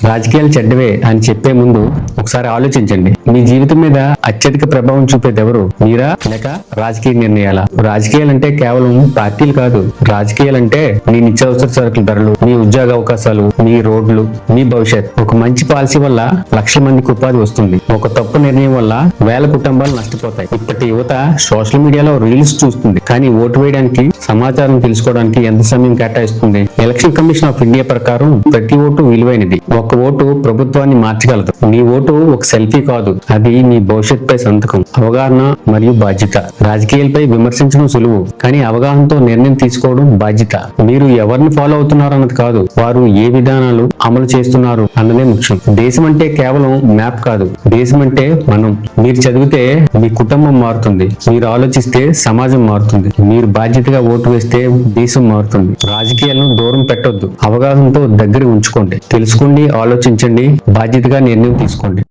రాజకీయాలు చెడ్డవే అని చెప్పే ముందు ఒకసారి ఆలోచించండి. మీ జీవితం మీద అత్యధిక ప్రభావం చూపేది ఎవరు? మీరా లేక రాజకీయ నిర్ణయాల? రాజకీయాలంటే కేవలం పార్టీలు కాదు. రాజకీయాలంటే మీ నిత్యావసర సరుకుల ధరలు, మీ ఉద్యోగ అవకాశాలు, మీ రోడ్లు, మీ భవిష్యత్. ఒక మంచి పాలసీ వల్ల లక్షల మందికి ఉపాధి వస్తుంది. ఒక తప్పు నిర్ణయం వల్ల వేల కుటుంబాలు నష్టపోతాయి. ఇప్పటి యువత సోషల్ మీడియాలో రీల్స్ చూస్తుంది, కానీ ఓటు వేయడానికి, సమాచారం తెలుసుకోవడానికి ఎంత సమయం కేటాయిస్తుంది? ఎలక్షన్ కమిషన్ ఆఫ్ ఇండియా ప్రకారం ప్రతి ఓటు విలువైనది. ఒక ఓటు ప్రభుత్వాన్ని మార్చగలదు. మీ ఓటు ఒక సెల్ఫీ కాదు, అది మీ భవిష్యత్తుపై సంతకం. అవగాహన మరియు బాధ్యత. రాజకీయాలపై విమర్శించడం సులువు, కానీ అవగాహనతో నిర్ణయం తీసుకోవడం బాధ్యత. మీరు ఎవరిని ఫాలో అవుతున్నారు అన్నది కాదు, వారు ఏ విధానాలు అమలు చేస్తున్నారు అన్నదే ముఖ్యం. దేశం అంటే కేవలం మ్యాప్ కాదు, దేశం అంటే మనం. మీరు చదివితే మీ కుటుంబం మారుతుంది, మీరు ఆలోచిస్తే సమాజం మారుతుంది, మీరు బాధ్యతగా ఓటు వేస్తే దేశం మారుతుంది. రాజకీయాలను దూరం పెట్టొద్దు, అవగాహనతో దగ్గర ఉంచుకోండి. తెలుసుకోండి, ఆలోచించండి, బాధ్యతగా నిర్ణయం తీసుకోండి.